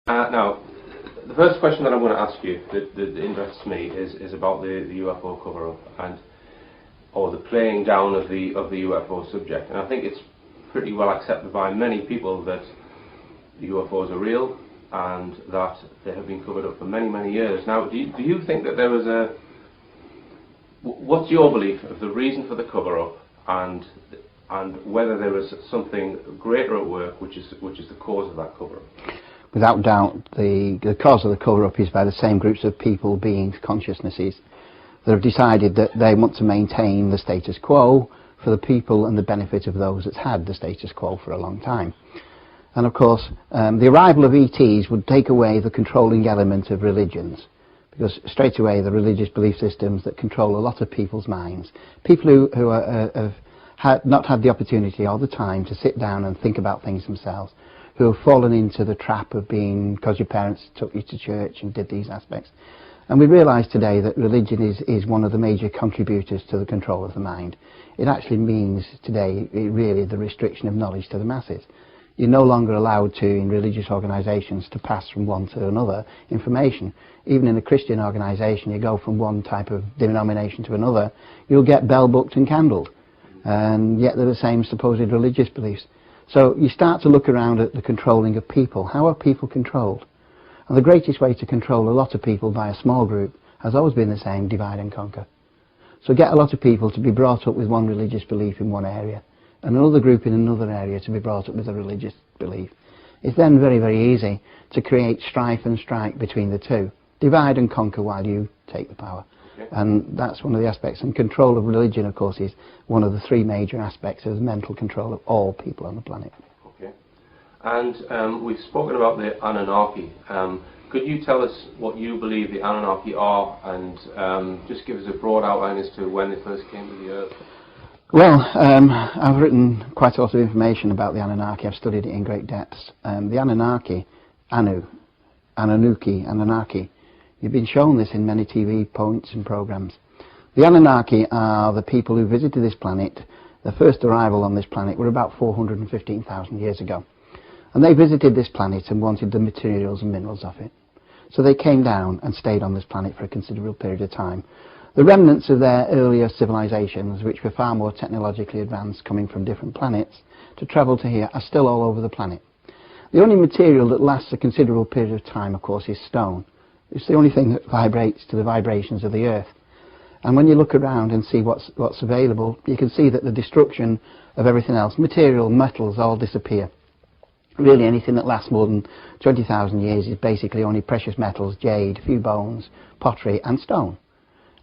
Now, the first question that I'm going to ask you that interests me is about the UFO cover-up or the playing down of the UFO subject. And I think it's pretty well accepted by many people that the UFOs are real and that they have been covered up for many, many years. Now, do you think that there was what's your belief of the reason for the cover-up and whether there was something greater at work which is the cause of that cover-up? Without doubt, the cause of the cover-up is by the same groups of people, beings, consciousnesses that have decided that they want to maintain the status quo for the people and the benefit of those that's had the status quo for a long time. And of course, the arrival of ETs would take away the controlling element of religions, because straight away the religious belief systems that control a lot of people's minds, people who have not had the opportunity all the time to sit down and think about things themselves, who have fallen into the trap of being, because your parents took you to church and did these aspects. And we realise today that religion is one of the major contributors to the control of the mind. It actually means today really the restriction of knowledge to the masses. You're no longer allowed to, in religious organisations, to pass from one to another information. Even in a Christian organisation, you go from one type of denomination to another, you'll get bell booked and candled. And yet they're the same supposed religious beliefs. So you start to look around at the controlling of people. How are people controlled? And the greatest way to control a lot of people by a small group has always been the same: divide and conquer. So get a lot of people to be brought up with one religious belief in one area, and another group in another area to be brought up with a religious belief. It's then very, very easy to create strife and strike between the two. Divide and conquer while you take the power. Okay. And that's one of the aspects. And control of religion, of course, is one of the three major aspects of mental control of all people on the planet. Okay. And we've spoken about the Anunnaki. Could you tell us what you believe the Anunnaki are, and just give us a broad outline as to when they first came to the Earth? Well, I've written quite a lot of information about the Anunnaki. I've studied it in great depths. The Anunnaki, Anunnaki, you've been shown this in many TV points and programs. The Anunnaki are the people who visited this planet. Their first arrival on this planet were about 415,000 years ago. And they visited this planet and wanted the materials and minerals of it. So they came down and stayed on this planet for a considerable period of time. The remnants of their earlier civilizations, which were far more technologically advanced, coming from different planets, to travel to here, are still all over the planet. The only material that lasts a considerable period of time, of course, is stone. It's the only thing that vibrates to the vibrations of the Earth. And when you look around and see what's available, you can see that the destruction of everything else, material, metals, all disappear. Really anything that lasts more than 20,000 years is basically only precious metals, jade, a few bones, pottery and stone.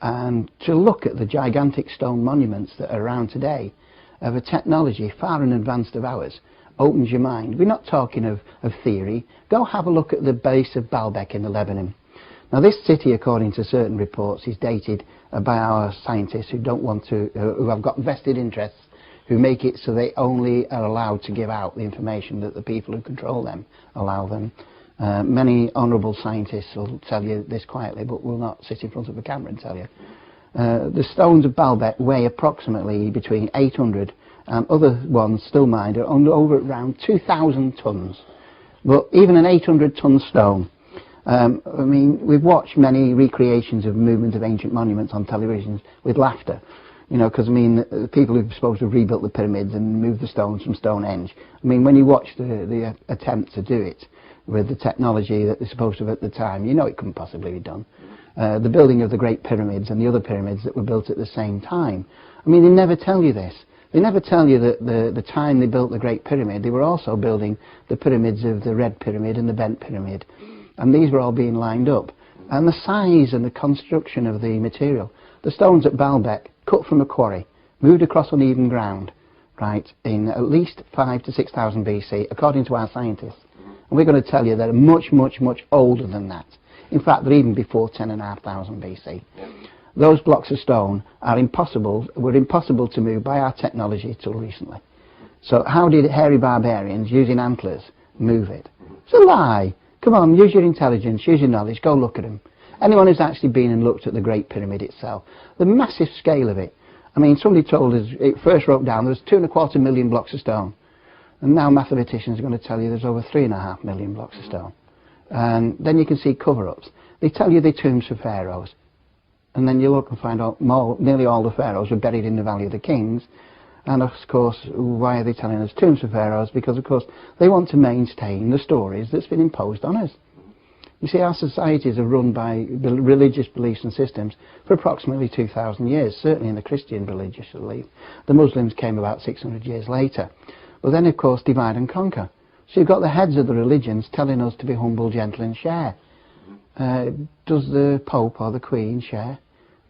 And to look at the gigantic stone monuments that are around today of a technology far in advance of ours opens your mind. We're not talking of theory. Go have a look at the base of Baalbek in Lebanon. Now this city, according to certain reports, is dated by our scientists who who have got vested interests, who make it so they only are allowed to give out the information that the people who control them allow them. Many honourable scientists will tell you this quietly, but will not sit in front of a camera and tell you. The stones of Baalbek weigh approximately between 800 and other ones still mined are over around 2,000 tonnes. But even an 800-ton stone, I mean, we've watched many recreations of movement of ancient monuments on televisions with laughter. You know, because I mean, the people who are supposed to have rebuilt the pyramids and moved the stones from Stonehenge, I mean, when you watch the attempt to do it with the technology that they're supposed to have at the time, you know it couldn't possibly be done. The building of the Great Pyramids and the other pyramids that were built at the same time, I mean, they never tell you this. They never tell you that the time they built the Great Pyramid, they were also building the pyramids of the Red Pyramid and the Bent Pyramid. And these were all being lined up. And the size and the construction of the material, the stones at Baalbek, cut from a quarry, moved across uneven ground, right, in at least 5,000 to 6,000 BC, according to our scientists. And we're going to tell you they're much, much, much older than that. In fact, they're even before 10,500 BC. Those blocks of stone were impossible to move by our technology till recently. So how did hairy barbarians, using antlers, move it? It's a lie. Come on, use your intelligence, use your knowledge, go look at them. Anyone who's actually been and looked at the Great Pyramid itself, the massive scale of it. I mean, somebody told us, it first wrote down, there was 2.25 million blocks of stone. And now mathematicians are going to tell you there's over 3.5 million blocks of stone. And then you can see cover-ups. They tell you they're tombs for pharaohs. And then you look and find out nearly all the pharaohs were buried in the Valley of the Kings. And of course, why are they telling us tombs for pharaohs? Because of course they want to maintain the stories that's been imposed on us. You see, our societies are run by religious beliefs and systems for approximately 2,000 years, certainly in the Christian religious belief. The Muslims came about 600 years later. But then of course divide and conquer. So you've got the heads of the religions telling us to be humble, gentle and share. Does the Pope or the Queen share?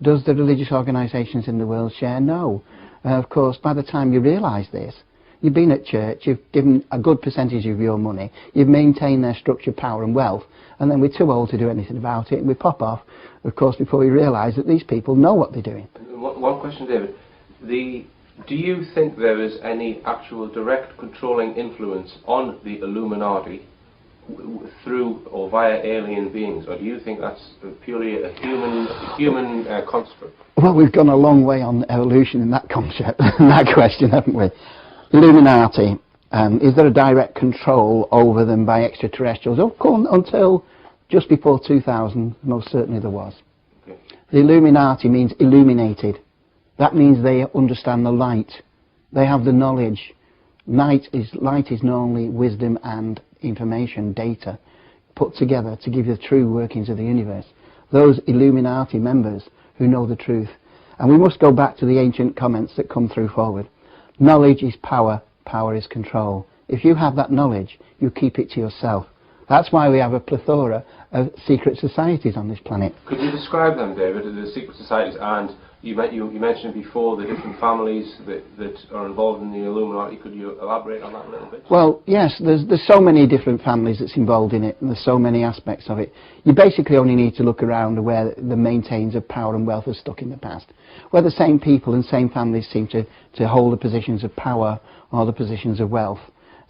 Does the religious organisations in the world share? No. Of course, by the time you realise this, you've been at church, you've given a good percentage of your money, you've maintained their structure, power and wealth, and then we're too old to do anything about it, and we pop off, of course, before we realise that these people know what they're doing. One question, David. Do you think there is any actual direct controlling influence on the Illuminati through or via alien beings, or do you think that's purely a human construct? Well, we've gone a long way on evolution in that concept, in that question, haven't we? Illuminati, is there a direct control over them by extraterrestrials? Of course, until just before 2000, most certainly there was. Okay. The Illuminati means illuminated. That means they understand the light. They have the knowledge. Light is normally wisdom and information, data, put together to give you the true workings of the universe. Those Illuminati members who know the truth. And we must go back to the ancient comments that come through forward. Knowledge is power, power is control. If you have that knowledge, you keep it to yourself. That's why we have a plethora of secret societies on this planet. Could you describe them, David, the secret societies? And you mentioned before the different families that are involved in the Illuminati. Could you elaborate on that a little bit? Well, yes, there's so many different families that's involved in it, and there's so many aspects of it. You basically only need to look around where the maintainers of power and wealth are stuck in the past, where the same people and same families seem to hold the positions of power or the positions of wealth.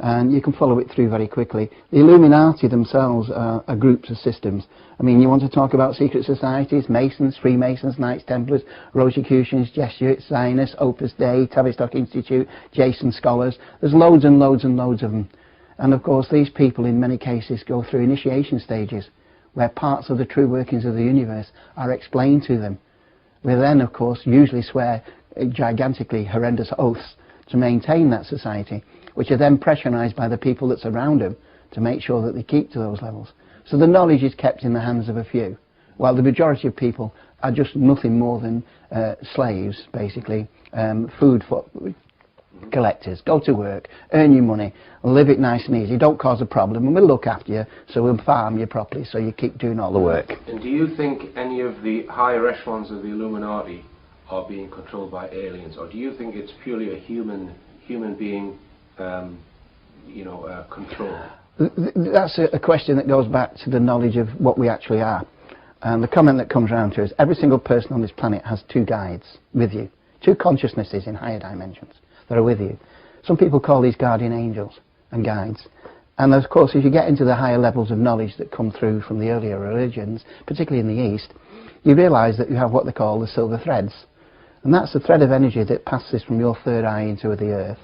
And you can follow it through very quickly. The Illuminati themselves are groups of systems. I mean, you want to talk about secret societies, Masons, Freemasons, Knights Templars, Rosicrucians, Jesuits, Zionists, Opus Dei, Tavistock Institute, Jason Scholars. There's loads and loads and loads of them. And of course, these people in many cases go through initiation stages where parts of the true workings of the universe are explained to them. We then, of course, usually swear gigantically horrendous oaths to maintain that society, which are then pressurised by the people that surround them to make sure that they keep to those levels. So the knowledge is kept in the hands of a few, while the majority of people are just nothing more than slaves, basically, food for collectors. Go to work, earn your money, live it nice and easy, don't cause a problem, and we'll look after you, so we'll farm you properly, so you keep doing all the work. And do you think any of the higher echelons of the Illuminati are being controlled by aliens, or do you think it's purely a human being control? That's a question that goes back to the knowledge of what we actually are. And the comment that comes around to us, every single person on this planet has two guides with you, two consciousnesses in higher dimensions that are with you. Some people call these guardian angels and guides. And of course, if you get into the higher levels of knowledge that come through from the earlier religions, particularly in the East, you realise that you have what they call the silver threads. And that's the thread of energy that passes from your third eye into the earth,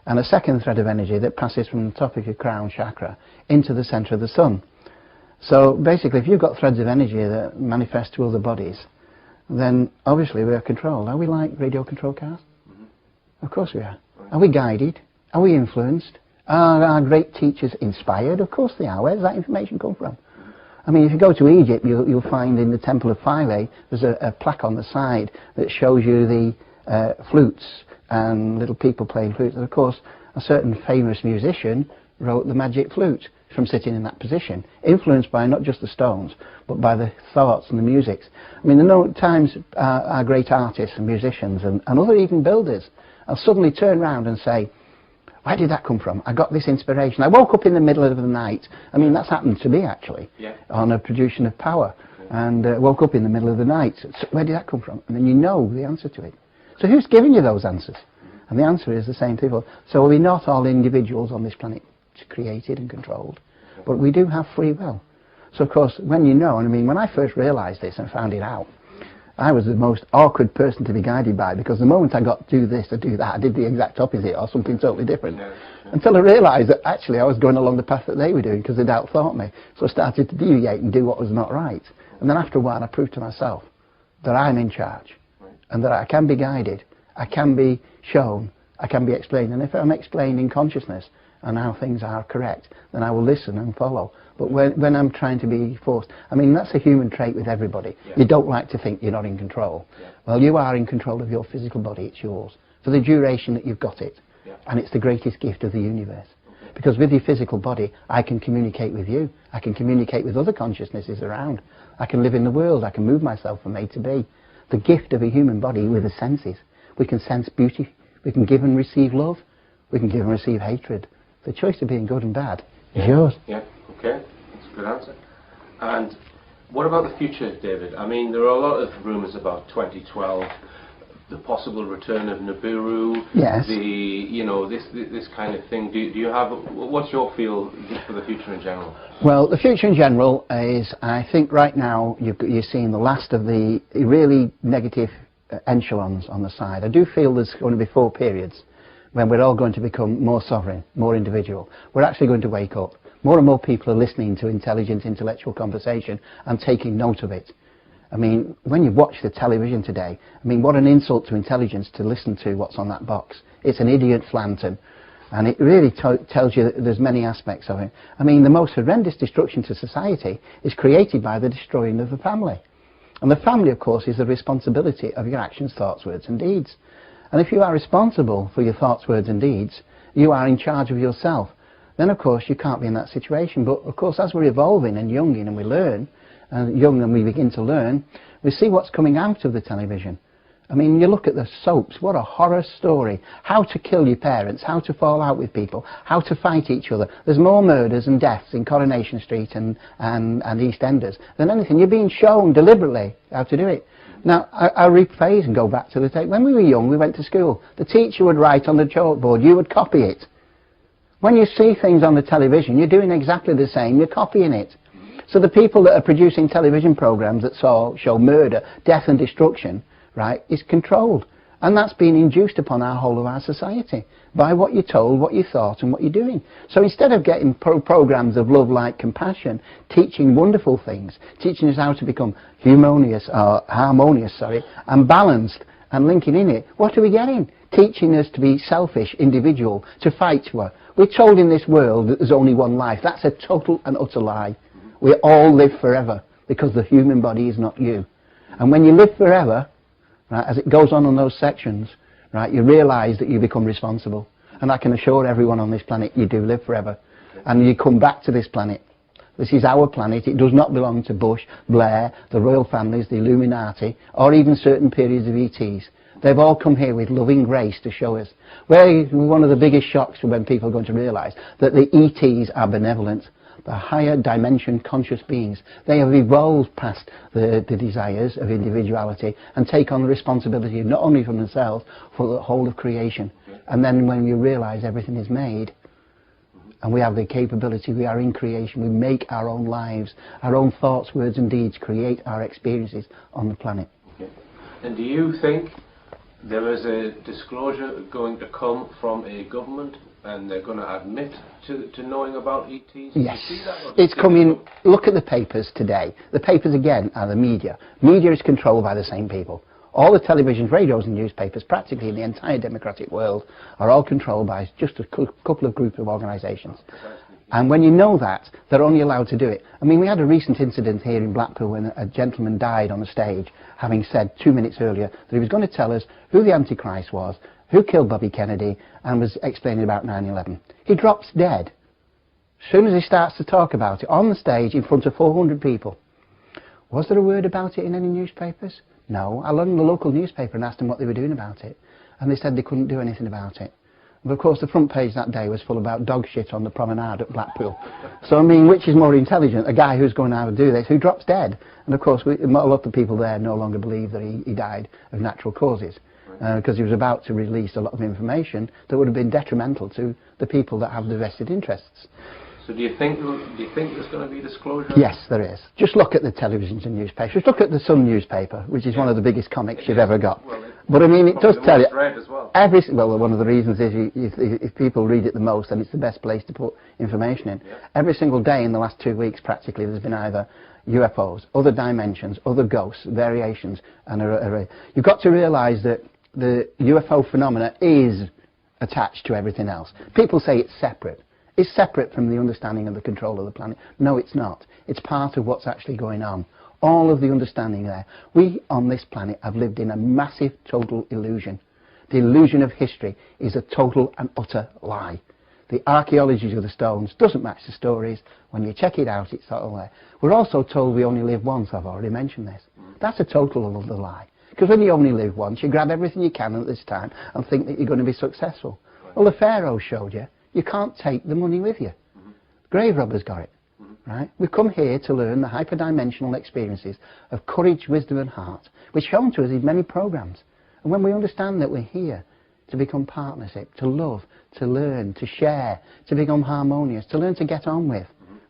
and a second thread of energy that passes from the top of your crown chakra into the centre of the sun. So basically, if you've got threads of energy that manifest to other bodies, then obviously we are controlled. Are we like radio control cars? Mm-hmm. Of course we are. Right. Are we guided? Are we influenced? Are our great teachers inspired? Of course they are. Where does that information come from? I mean, if you go to Egypt, you'll find in the Temple of Philae, there's a plaque on the side that shows you the flutes and little people playing flutes. And of course, a certain famous musician wrote the magic flute from sitting in that position, influenced by not just the stones, but by the thoughts and the musics. I mean, there are times our great artists and musicians and other even builders will suddenly turn around and say, where did that come from? I got this inspiration. I woke up in the middle of the night. I mean, that's happened to me, actually, on a production of Power. And woke up in the middle of the night. So where did that come from? And then you know the answer to it. So who's giving you those answers? And the answer is the same people. So we're not all individuals on this planet created and controlled. But we do have free will. So, of course, when you know, and I mean, when I first realised this and found it out, I was the most awkward person to be guided by, because the moment I got to do this or do that, I did the exact opposite or something totally different. Yeah. Until I realised that actually I was going along the path that they were doing, because they'd out-thought me. So I started to deviate and do what was not right. And then after a while I proved to myself that I'm in charge, and that I can be guided, I can be shown, I can be explained. And if I'm explained in consciousness and how things are correct, then I will listen and follow. But when I'm trying to be forced, I mean, that's a human trait with everybody. Yeah. You don't like to think you're not in control. Yeah. Well, you are in control of your physical body. It's yours for the duration that you've got it. Yeah. And it's the greatest gift of the universe. Okay. Because with your physical body, I can communicate with you. I can communicate with other consciousnesses around. I can live in the world. I can move myself from A to B. The gift of a human body with the senses. We can sense beauty. We can give and receive love. We can give and receive hatred. The choice of being good and bad is yours. Yeah. Okay, that's a good answer. And what about the future, David? I mean, there are a lot of rumours about 2012, the possible return of Nibiru. Yes. This kind of thing. Do you have? What's your feel for the future in general? Well, the future in general is, I think right now you're seeing the last of the really negative echelons on the side. I do feel there's going to be 4 periods when we're all going to become more sovereign, more individual. We're actually going to wake up. More and more people are listening to intelligent, intellectual conversation and taking note of it. I mean, when you watch the television today, I mean, what an insult to intelligence to listen to what's on that box. It's an idiot's lantern. And it really tells you that there's many aspects of it. I mean, the most horrendous destruction to society is created by the destroying of the family. And the family, of course, is the responsibility of your actions, thoughts, words and deeds. And if you are responsible for your thoughts, words and deeds, you are in charge of yourself. Then, of course, you can't be in that situation. But, of course, as we're evolving and younging and we learn, and we begin to learn, we see what's coming out of the television. I mean, you look at the soaps, what a horror story. How to kill your parents, how to fall out with people, how to fight each other. There's more murders and deaths in Coronation Street and EastEnders than anything. You're being shown deliberately how to do it. Now, I rephrase and go back to the tape. When we were young, we went to school. The teacher would write on the chalkboard, you would copy it. When you see things on the television, you're doing exactly the same, you're copying it. So the people that are producing television programs that show murder, death and destruction, right, is controlled. And that's being induced upon our whole of our society by what you're told, what you thought and what you're doing. So instead of getting programs of love, light, compassion, teaching wonderful things, teaching us how to become harmonious, and balanced and linking in it, what are we getting? Teaching us to be selfish, individual, to fight for. We're told in this world that there's only one life. That's a total and utter lie. We all live forever because the human body is not you. And when you live forever, right, as it goes on those sections, right, you realise that you become responsible. And I can assure everyone on this planet you do live forever. And you come back to this planet. This is our planet. It does not belong to Bush, Blair, the royal families, the Illuminati, or even certain periods of ETs. They've all come here with loving grace to show us. One of the biggest shocks when people are going to realise that the ETs are benevolent. The higher dimension conscious beings. They have evolved past the desires of individuality and take on the responsibility not only for themselves, for the whole of creation. And then when you realise everything is made, and we have the capability, we are in creation, we make our own lives, our own thoughts, words and deeds, create our experiences on the planet. Okay. And do you think there is a disclosure going to come from a government and they're going to admit to knowing about ETs? Yes, it's coming. Look at the papers today. The papers, again, are the media. Media is controlled by the same people. All the televisions, radios and newspapers, practically in the entire democratic world, are all controlled by just a couple of groups of organisations. And when you know that, they're only allowed to do it. I mean, we had a recent incident here in Blackpool when a gentleman died on the stage, having said 2 minutes earlier that he was going to tell us who the Antichrist was, who killed Bobby Kennedy, and was explaining about 9/11. He drops dead. As soon as he starts to talk about it, on the stage in front of 400 people. Was there a word about it in any newspapers? No. I rang the local newspaper and asked them what they were doing about it. And they said they couldn't do anything about it. But of course the front page that day was full about dog shit on the promenade at Blackpool. So I mean, which is more intelligent? A guy who's going out to do this, who drops dead. And of course a lot of people there no longer believe that he died of natural causes. Because he was about to release a lot of information that would have been detrimental to the people that have the vested interests. So do you think there's going to be disclosure? Yes, there is. Just look at the televisions and newspapers. Just look at the Sun newspaper, which is one of the biggest comics you've ever got. Well, but I mean, it does tell you. Read as well. Well, one of the reasons is if people read it the most, then it's the best place to put information in. Yeah. Every single day in the last 2 weeks, practically, there's been either UFOs, other dimensions, other ghosts, variations, and you've got to realise that the UFO phenomena is attached to everything else. People say it's separate. It's separate from the understanding of the control of the planet. No, it's not. It's part of what's actually going on. All of the understanding there. We on this planet have lived in a massive total illusion. The illusion of history is a total and utter lie. The archaeology of the stones doesn't match the stories. When you check it out, it's all there. We're also told we only live once. I've already mentioned this. That's a total and utter lie. Because when you only live once, you grab everything you can at this time and think that you're going to be successful. Well, the Pharaoh showed you. You can't take the money with you. Grave robbers got it. Right? We've come here to learn the hyperdimensional experiences of courage, wisdom and heart, which are shown to us in many programs. And when we understand that we're here to become partnership, to love, to learn, to share, to become harmonious, to learn to get on with,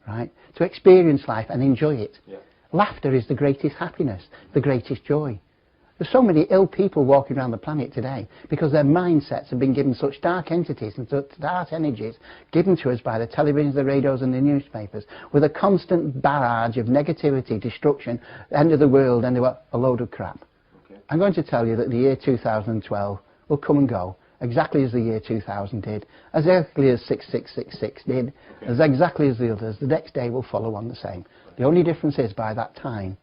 right? To experience life and enjoy it. Yeah. Laughter is the greatest happiness, the greatest joy. There's so many ill people walking around the planet today because their mindsets have been given such dark entities and such dark energies given to us by the televisions, the radios and the newspapers with a constant barrage of negativity, destruction, end of the world, and a load of crap. Okay. I'm going to tell you that the year 2012 will come and go exactly as the year 2000 did, exactly as 6666 did, as exactly as the others. The next day will follow on the same. The only difference is by that time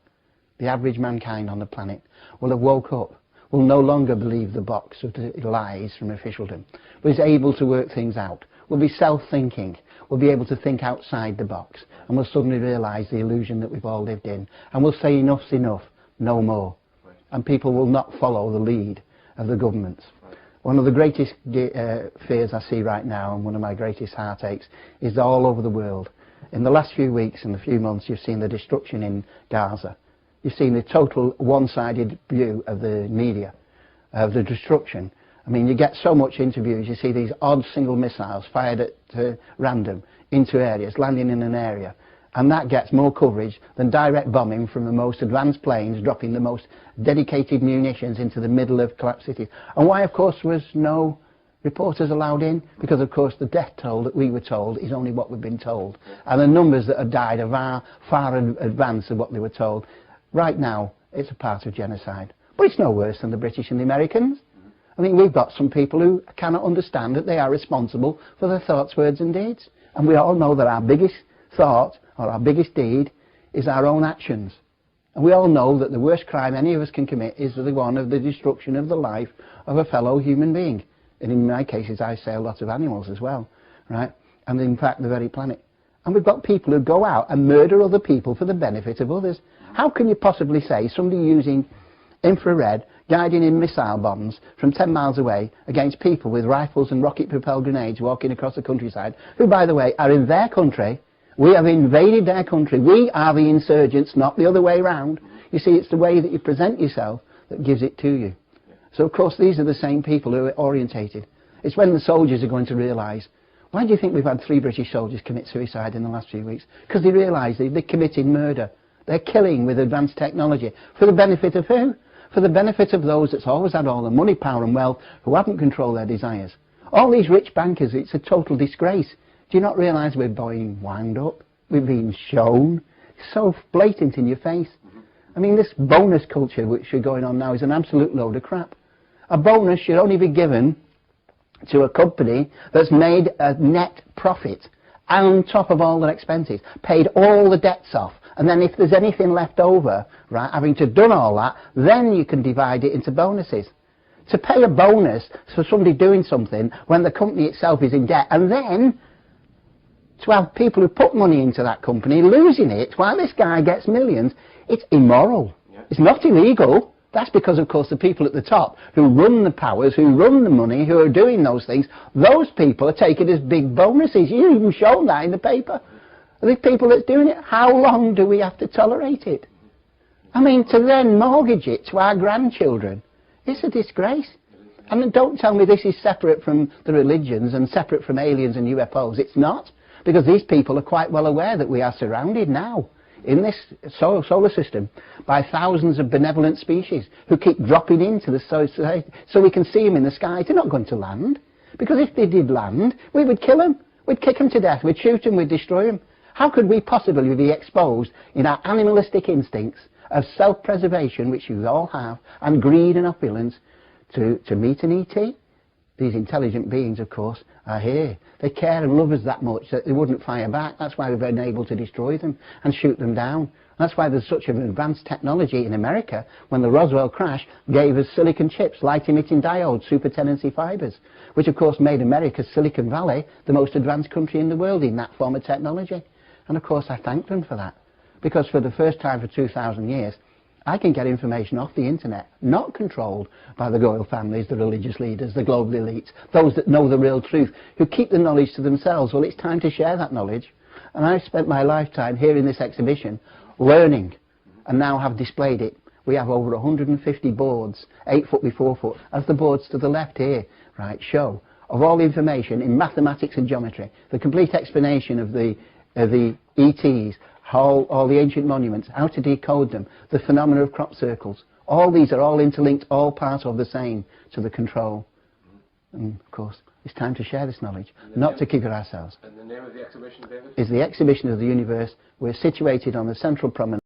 the average mankind on the planet will have woke up, will no longer believe the box of the lies from officialdom, but is able to work things out, will be self-thinking, will be able to think outside the box, and will suddenly realise the illusion that we've all lived in, and will say enough's enough, no more. Right. And people will not follow the lead of the governments. Right. One of the greatest fears I see right now, and one of my greatest heartaches, is all over the world. In the last few weeks and a few months, you've seen the destruction in Gaza. You've seen the total one-sided view of the media, of the destruction. I mean, you get so much interviews, you see these odd single missiles fired at random into areas, landing in an area, and that gets more coverage than direct bombing from the most advanced planes dropping the most dedicated munitions into the middle of collapsed cities. And why, of course, was no reporters allowed in? Because, of course, the death toll that we were told is only what we've been told. And the numbers that have died are far in advance of what they were told. Right now, it's a part of genocide. But it's no worse than the British and the Americans. I mean, we've got some people who cannot understand that they are responsible for their thoughts, words and deeds. And we all know that our biggest thought or our biggest deed is our own actions. And we all know that the worst crime any of us can commit is the one of the destruction of the life of a fellow human being. And in my cases, I say a lot of animals as well, right? And in fact, the very planet. And we've got people who go out and murder other people for the benefit of others. How can you possibly say somebody using infrared, guiding in missile bombs from 10 miles away against people with rifles and rocket-propelled grenades walking across the countryside, who, by the way, are in their country? We have invaded their country. We are the insurgents, not the other way around. You see, it's the way that you present yourself that gives it to you. So, of course, these are the same people who are orientated. It's when the soldiers are going to realise, why do you think we've had 3 British soldiers commit suicide in the last few weeks? Because they realise they're committing murder. They're killing with advanced technology. For the benefit of who? For the benefit of those that's always had all the money, power and wealth, who haven't controlled their desires. All these rich bankers, it's a total disgrace. Do you not realise we're being wound up? We're being shown. It's so blatant in your face. I mean, this bonus culture which is going on now is an absolute load of crap. A bonus should only be given to a company that's made a net profit on top of all their expenses, paid all the debts off, and then if there's anything left over, right, having to done all that, then you can divide it into bonuses. To pay a bonus for somebody doing something when the company itself is in debt, and then to have people who put money into that company losing it while this guy gets millions, it's immoral. Yeah. It's not illegal. That's because, of course, the people at the top who run the powers, who run the money, who are doing those things, those people are taking it as big bonuses. You've even shown that in the paper. The people that's doing it, how long do we have to tolerate it? I mean, to then mortgage it to our grandchildren, it's a disgrace. And don't tell me this is separate from the religions and separate from aliens and UFOs. It's not. because these people are quite well aware that we are surrounded now in this solar system by thousands of benevolent species who keep dropping into the society so we can see them in the sky. They're not going to land, because if they did land, we would kill them. We'd kick them to death, we'd shoot them, we'd destroy them. How could we possibly be exposed in our animalistic instincts of self-preservation, which you all have, and greed and opulence, to meet an ET? These intelligent beings, of course, are here. They care and love us that much that they wouldn't fire back. That's why we've been able to destroy them and shoot them down. That's why there's such an advanced technology in America, when the Roswell crash gave us silicon chips, light-emitting diodes, super-tendency fibers, which of course made America's Silicon Valley the most advanced country in the world in that form of technology. And of course I thank them for that, because for the first time for 2,000 years, I can get information off the internet, not controlled by the royal families, the religious leaders, the global elites, those that know the real truth, who keep the knowledge to themselves. Well, it's time to share that knowledge. And I've spent my lifetime here in this exhibition learning, and now have displayed it. We have over 150 boards, 8 foot by 4 foot, as the boards to the left here, right, show, of all the information in mathematics and geometry, the complete explanation of the ETs, all the ancient monuments, how to decode them, the phenomena of crop circles. All these are all interlinked, all part of the same, to the control. And of course, it's time to share this knowledge, not to keep it ourselves. And the name of the exhibition, David? Is the Exhibition of the Universe. We're situated on the central promenade.